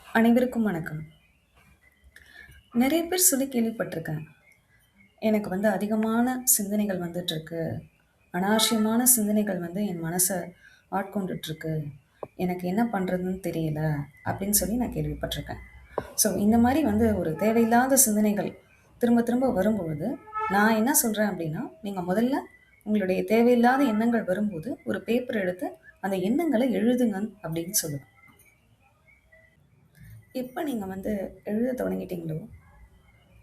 அனைவருக்கும் வணக்கம். நெறைய பேர் சொல்லி கேள்விப்பட்டுருக்கேன். எனக்கு வந்து அதிகமான சிந்தனைகள் வந்துட்டுருக்கு. அனாவசியமான சிந்தனைகள் வந்து என் மனச ஆட்கொண்டுட்டுருக்கு. எனக்கு என்ன பண்றதுன்னு தெரியல. அப்படின்னு சொல்லி நான் கேள்விப்பட்டுருக்கேன். ஸோ இந்த மாரி வந்து ஒரு தேவையில்லாத சிந்தனைகள் திரும்ப திரும்ப வரும்பொழுது, நான் என்ன சொல்றேன் அப்படின்னா, நீங்க முதல்ல உங்களுடைய தேவையில்லாத எண்ணங்கள் வரும்போது, ஒரு பேப்பர் எடுத்து அந்த எண்ணங்கள எழுதுங்கன்னு அப்படின்னு சொல்லுவேன். எப்ப நீங்க வந்து எழுத தொடங்கிட்டீங்களோ,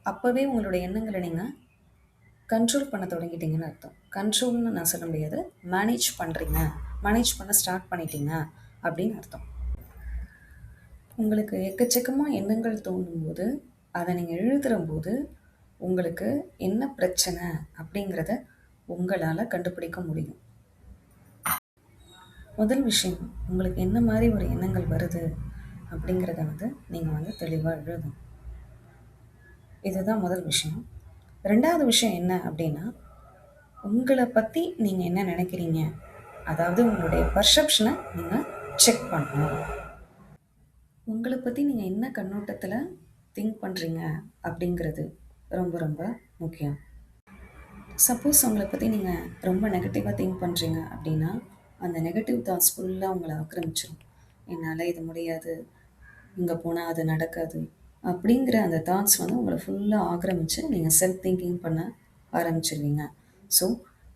அப்பவே உங்களுடைய எண்ணங்கள நீங்க கண்ட்ரோல் பண்ண தொடங்கிட்டீங்கன்னு அர்த்தம். கண்ட்ரோல்ன்னு நான் சொல்ல முடியாது. மேனேஜ் பண்றீங்க. மேனேஜ் பண்ண ஸ்டார்ட் பண்ணிட்டீங்க அப்படின்னு அர்த்தம். உங்களுக்கு எக்கச்சக்கமா எண்ணங்கள் தோணும்போது, அத நீங்க எழுதுறம்போது, உங்களுக்கு என்ன பிரச்சனை அப்படிங்கிறத உங்களால கண்டுபிடிக்க முடியும். முதல் விஷயம், உங்களுக்கு என்ன மாரி ஒரு எண்ணங்கள் வருது அப்படிங்கிறத வந்து நீங்க வந்து தெளிவா எழுதணும். இதுதான் முதல் விஷயம். 2வது விஷயம் என்ன அப்படின்னா, உங்கள பத்தி நீங்க என்ன நெனைக்கிறீங்க? அதாவது உங்களுடைய பெர்செப்ஷன நீங்க செக் பண்ணணும். உங்கள பத்தி நீங்க என்ன கண்ணோட்டத்துல திங்க் பண்றீங்க அப்படிங்கிறது ரொம்ப ரொம்ப முக்கியம். சப்போஸ் உங்கள பத்தி நீங்க ரொம்ப நெகட்டிவா திங்க் பண்றீங்க அப்படின்னா, அந்த நெகட்டிவ் தாட்ஸ் ஃபுல்லா உங்கள ஆக்கிரமிச்சுரும். என்னால இது முடியாது, இங்க போனா அது நடக்காது. அப்படிங்கிற அந்த தாட்ஸ் வந்து உங்கள ஃபுல்லா ஆக்கிரமிச்சு, நீங்க செல்ஃப் திங்கிங் பண்ண ஆரம்பிச்சுருவீங்க. ஸோ,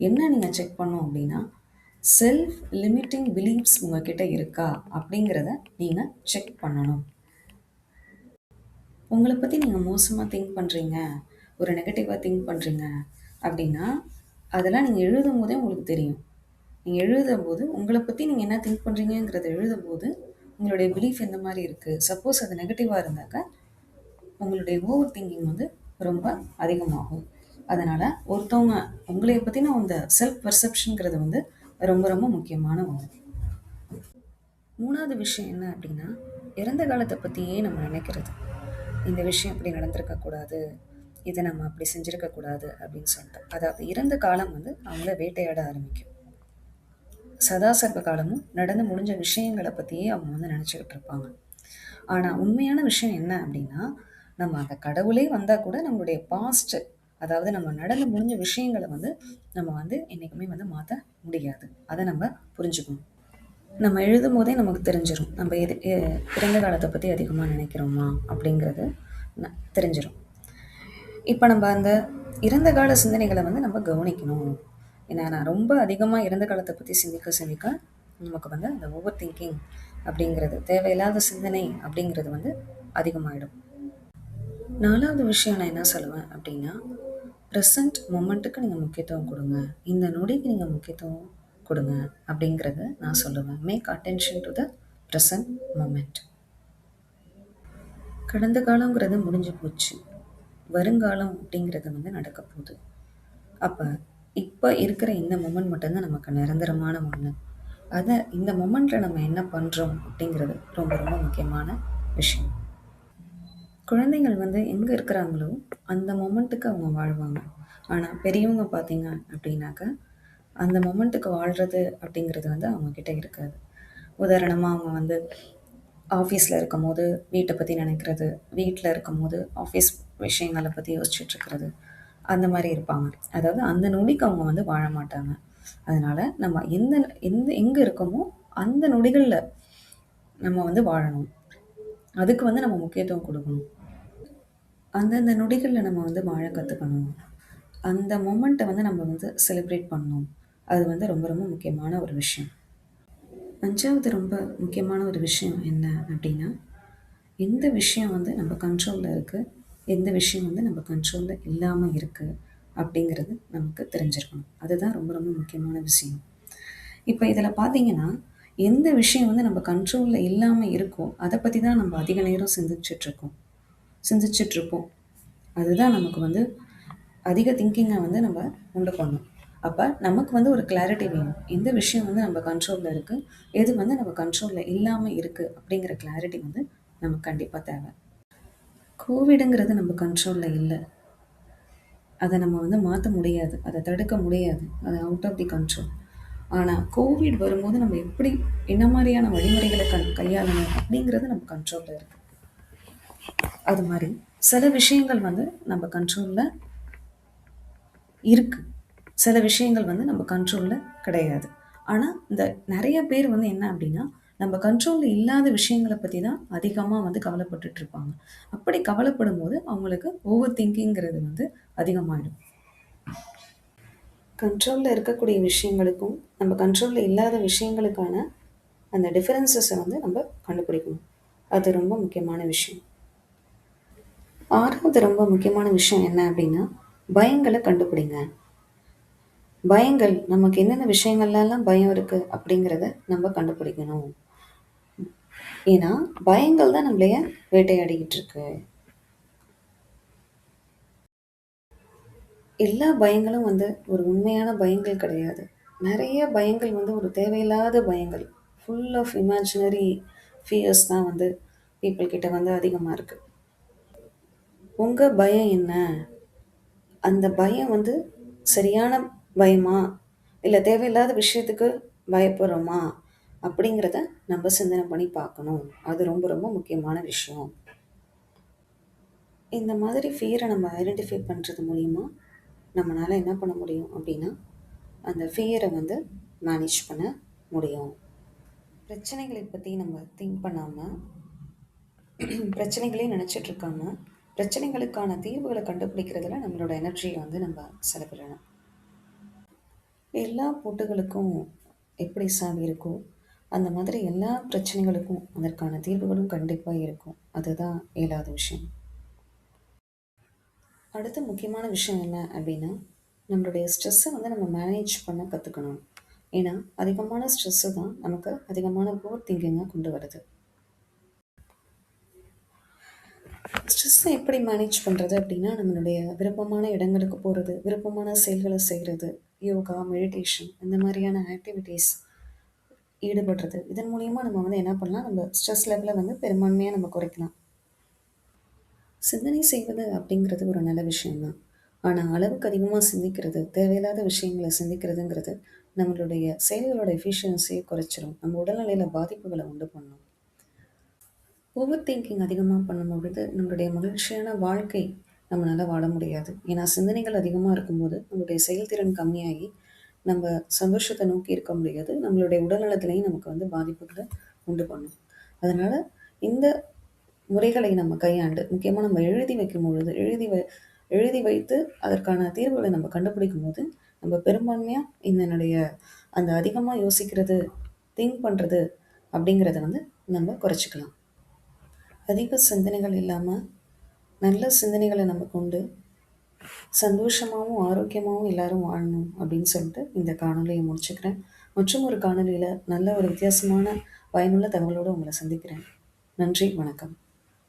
என்ன நீங்க செக் பண்ணணும் அப்படின்னா, செல்ஃப் லிமிட்டிங் பிலீஃப்ஸ் உங்ககிட்ட இருக்கா? அப்படிங்கிறத நீங்க செக் பண்ணணும். உங்கள பத்தி நீங்க மோசமா திங்க் பண்றீங்க, ஒரு நெகட்டிவா திங்க் பண்றீங்க அப்படின்னா, அதெல்லாம் நீங்க எழுதும்போதே உங்களுக்கு தெரியும். நீங்க எழுதும்போது, உங்கள பத்தி நீங்க என்ன திங்க் பண்றீங்கங்கிறத எழுதும்போது, உங்களுடைய பிலீஃப் எந்த மாரி இருக்கு? சப்போஸ் அது நெகட்டிவா இருந்தாக்க, உங்களுடைய ஓவர் திங்கிங் வந்து ரொம்ப அதிகமாகும். அதனால ஒருத்தவங்க உங்களைய பத்தின அந்த செல்ஃப் பெர்செப்ஷன்ங்கிறது வந்து ரொம்ப ரொம்ப முக்கியமான ஒண்ணு. 3வது விஷயம் என்ன அப்படின்னா, இறந்த காலத்த பத்தியே நம்ம நினைக்கிறது. இந்த விஷயம் இப்படி நடந்திருக்க கூடாது. இத நம்ம அப்படி செஞ்சிருக்க கூடாது அப்படின்னு சொல்லிட்டு. அதாவது இறந்த காலம் வந்து அவங்கள வேட்டையாட ஆரம்பிக்கும். சதா சர்வ காலமும் நடந்து முடிஞ்ச விஷயங்கள பத்தியே அவங்க வந்து நினைச்சுக்கிட்டு இருப்பாங்க. ஆனா உண்மையான விஷயம் என்ன அப்படின்னா, நம்ம அந்த கடவுளே வந்தா கூட நம்மளுடைய பாஸ்ட் அதாவது நம்ம நடந்து முடிஞ்ச விஷயங்கள வந்து நம்ம வந்து என்னைக்குமே வந்து மாத்த முடியாது. அத நம்ம புரிஞ்சுக்கணும். நம்ம எழுதும்போதே நமக்கு தெரிஞ்சிரும். நம்ம எது இறந்த காலத்த பத்தி அதிகமா நினைக்கிறோமா? அப்படிங்கிறது தெரிஞ்சிரும். இப்ப நம்ம அந்த இறந்த கால சிந்தனைகள வந்து நம்ம கவனிக்கணும். ஏன்னா, நான் ரொம்ப அதிகமா இறந்த காலத்த பத்தி சிந்திக்க சிந்திக்க, நமக்கு வந்து அந்த ஓவர் திங்கிங் அப்படிங்கிறது, தேவையில்லாத சிந்தனை அப்படிங்கிறது வந்து அதிகமாயிடும். 4வது விஷயம் நான் என்ன சொல்லுவேன் அப்படின்னா, பிரசன்ட் மொமெண்ட்டுக்கு நீங்க முக்கியத்துவம் குடுங்க. இந்த நொடிக்கு நீங்க முக்கியத்துவம் குடுங்க அப்படிங்கிறத நான் சொல்லுவேன். Make attention to the present moment. கடந்த காலங்கிறது முடிஞ்சு போச்சு. வருங்காலம் அப்படிங்கிறது வந்து நடக்க போகுது. அப்ப, இப்ப இருக்கிற இந்த மொமெண்ட் மட்டும் தான் நமக்கு நிரந்தரமான ஒண்ணு. அத இந்த மொமெண்ட்ல நம்ம என்ன பண்றோம் அப்படிங்கிறது ரொம்ப ரொம்ப முக்கியமான விஷயம். குழந்தைகள் வந்து எங்க இருக்கிறாங்களோ, அந்த மொமெண்ட்டுக்கு அவங்க வாழ்வாங்க. ஆனா பெரியவங்க பார்த்தீங்க அப்படின்னாக்க, அந்த மொமெண்ட்டுக்கு வாழ்றது அப்படிங்கிறது வந்து அவங்க கிட்ட இருக்காது. உதாரணமா அவங்க வந்து ஆஃபீஸ்ல இருக்கும்போது வீட்ட பத்தி நினைக்கிறது, வீட்ல இருக்கும்போது ஆஃபீஸ் விஷயங்கள பத்தி யோசிச்சுட்டு இருக்கிறது. அந்த மாரி இருப்பாங்க. அதாவது அந்த நொடிக்கு அவங்க வந்து வாழ மாட்டாங்க. அதனால நம்ம எந்த எந்த எங்க இருக்கோமோ, அந்த நொடிகள்ல நம்ம வந்து வாழணும். அதுக்கு வந்து நம்ம முக்கியத்துவம் குடுக்கணும். அந்தந்த நொடிகள்ல நம்ம வந்து வாழ கத்துக்கணும். அந்த மொமெண்ட்ட வந்து நம்ம வந்து செலிப்ரேட் பண்ணணும். அது வந்து ரொம்ப ரொம்ப முக்கியமான ஒரு விஷயம். 5வது ரொம்ப முக்கியமான ஒரு விஷயம் என்ன அப்டின்னா, எந்த விஷயம் வந்து நம்ம கண்ட்ரோல்ல இருக்கு, எந்த விஷயம் வந்து நம்ம கண்ட்ரோல்ல இல்லாம இருக்கு அப்படிங்கிறது நமக்கு தெரிஞ்சிருக்கணும். அதுதான் ரொம்ப ரொம்ப முக்கியமான விஷயம். இப்ப இதில பார்த்தீங்கன்னா, எந்த விஷயம் வந்து நம்ம கண்ட்ரோல்ல இல்லாம இருக்கோ, அத பத்தி தான் நம்ம அதிக நேரம் சிந்திச்சுட்ருப்போம். அதுதான் நமக்கு வந்து அதிக திங்கிங்க வந்து நம்ம உண்டு பண்ணும். அப்ப நமக்கு வந்து ஒரு கிளாரிட்டி வேணும். எந்த விஷயம் வந்து நம்ம கண்ட்ரோல்ல இருக்கு, எது வந்து நம்ம கண்ட்ரோல்ல இல்லாம இருக்கு அப்படிங்கிற கிளாரிட்டி வந்து நமக்கு கண்டிப்பா தேவை. கோவிடுங்கிறது நம்ம கண்ட்ரோல்ல இல்ல. அத நம்ம வந்து மாத்த முடியாது. அத தடுக்க முடியாது. அது அவுட் ஆஃப் தி கண்ட்ரோல். ஆனா, கோவிட் வரும்போது நம்ம எப்படி என்ன மாரியான வழிமுறைகள கையாளணும் அப்படிங்கிறது நம்ம கண்ட்ரோல்ல இருக்கு. அது மாதிரி சில விஷயங்கள் வந்து நம்ம கண்ட்ரோலில் இருக்கு. சில விஷயங்கள் வந்து நம்ம கண்ட்ரோல்ல கிடையாது. ஆனா, இந்த நெறைய பேர் வந்து என்ன அப்டின்னா, நம்ம கண்ட்ரோல்ல இல்லாத விஷயங்கள பத்தி தான் அதிகமா வந்து கவலைப்பட்டுட்டு இருப்பாங்க. அப்படி கவலைப்படும்போது அவங்களுக்கு ஓவர் திங்கிங்கிறது வந்து அதிகமாயிடும். கண்ட்ரோல்ல இருக்கக்கூடிய விஷயங்களுக்கும், நம்ம கண்ட்ரோல்ல இல்லாத விஷயங்களுக்கான அந்த டிஃபரன்ஸஸ வந்து நம்ம கண்டுபிடிக்கணும். அது ரொம்ப முக்கியமான விஷயம். 6வது ரொம்ப முக்கியமான விஷயம் என்ன அப்டின்னா, பயங்கள கண்டுபிடிங்க. பயங்கள் நமக்கு என்னென்ன விஷயங்கள்லலாம் பயம் இருக்கு அப்படிங்கிறத நம்ம கண்டுபிடிக்கணும். ஏன்னா, பயங்கள் தான் நம்மளைய வேட்டையாடிக்கிட்டு இருக்கு. எல்லா பயங்களும் வந்து ஒரு உண்மையான பயங்கள் கிடையாது. நெறைய பயங்கள் வந்து ஒரு தேவையில்லாத பயங்கள். ஃபுல் ஆஃப் இமேஜினரி ஃபியர்ஸ் தான் வந்து பீப்பிள் கிட்ட வந்து அதிகமா இருக்கு. உங்க பயம் என்ன? அந்த பயம் வந்து சரியான பயமா? இல்ல தேவையில்லாத விஷயத்துக்கு பயப்படுறோமா? அப்படிங்கிறத நம்ம சிந்தனை பண்ணி பார்க்கணும். அது ரொம்ப ரொம்ப முக்கியமான விஷயம். இந்த மாதிரி ஃபியர நம்ம ஐடென்டிஃபை பண்றது மூலியமா, நம்மனால என்ன பண்ண முடியும் அப்படின்னா, அந்த ஃபியர வந்து மேனேஜ் பண்ண முடியும். பிரச்சனைகளை பத்தி நம்ம திங்க் பண்ணாம, பிரச்சனைகளே நினைச்சிட்டு இருக்காம, பிரச்சனைகளுக்கான தீர்வுகள கண்டுபிடிக்கிறதுல நம்மளோட எனர்ஜிய வந்து நம்ம செலவிடணும். எல்லா பூட்டுகளுக்கும் எப்படி சாவி இருக்கோ, அந்த மாதிரி எல்லா பிரச்சனைகளுக்கும் அதற்கான தீர்வுகளும் கண்டிப்பா இருக்கும். அதுதான் 7வது விஷயம். அடுத்த முக்கியமான விஷயம் என்ன அப்படின்னா, நம்மளுடைய ஸ்ட்ரெஸ்ஸை வந்து நம்ம மேனேஜ் பண்ண கற்றுக்கணும். ஏன்னா, அதிகமான ஸ்ட்ரெஸ்ஸு தான் நமக்கு அதிகமான ஓவர் திங்கிங்கை கொண்டு வருது. ஸ்ட்ரெஸ்ஸை எப்படி மேனேஜ் பண்ணுறது அப்படின்னா, நம்மளுடைய விருப்பமான இடங்களுக்கு போகிறது, விருப்பமான செயல்களை செய்கிறது, யோகா, மெடிடேஷன் இந்த மாதிரியான ஆக்டிவிட்டீஸ் ஈடுபடுறது. இதன் மூலியமா நம்ம வந்து என்ன பண்ணலாம், நம்ம ஸ்ட்ரெஸ் லெவலை வந்து பெரும்பான்மையாக நம்ம குறைக்கலாம். சிந்தனை செய்வது அப்படிங்கிறது ஒரு நல்ல விஷயம் தான். ஆனா, அளவுக்கு அதிகமா சிந்திக்கிறது, தேவையில்லாத விஷயங்கள சிந்திக்கிறதுங்கிறது, நம்மளுடைய செயல்களோட எஃபிஷியன்சிய குறைச்சிரும். நம்ம உடல்நிலையில பாதிப்புகள உண்டு பண்ணும். ஓவர் திங்கிங் அதிகமா பண்ணும்பொழுது, நம்மளுடைய மகிழ்ச்சியான வாழ்க்கை நம்மளால வாழ முடியாது. ஏன்னா, சிந்தனைகள் அதிகமா இருக்கும்போது, நம்மளுடைய செயல்திறன் கம்மியாகி, நம்ம சந்தோஷத்த நோக்கி இருக்க முடியாது. நம்மளுடைய உடல்நலத்திலயும் நமக்கு வந்து பாதிப்புகள உண்டு பண்ணும். அதனால, இந்த முறைகளை நம்ம கையாண்டு, முக்கியமா நம்ம எழுதி வைக்கும்பொழுது, எழுதி வைத்து அதற்கான தீர்வுகள நம்ம கண்டுபிடிக்கும்போது, நம்ம பெரும்பான்மையா இதனுடைய அந்த அதிகமா யோசிக்கிறது, திங்க் பண்றது அப்படிங்கிறத வந்து நம்ம குறைச்சுக்கலாம். அதிக சிந்தனைகள் இல்லாம, நல்ல சிந்தனைகள நம்ம கொண்டு, சந்தோஷமாவும், ஆரோக்கியமாவும் எல்லாரும் வாழணும் அப்படின்னு சொல்லிட்டு இந்த காணொளிய முடிச்சுக்கிறேன். மற்றும் ஒரு காணொளியில நல்ல ஒரு வித்தியாசமான பயனுள்ள தகவலோட உங்கள சந்திக்கிறேன். நன்றி, வணக்கம்.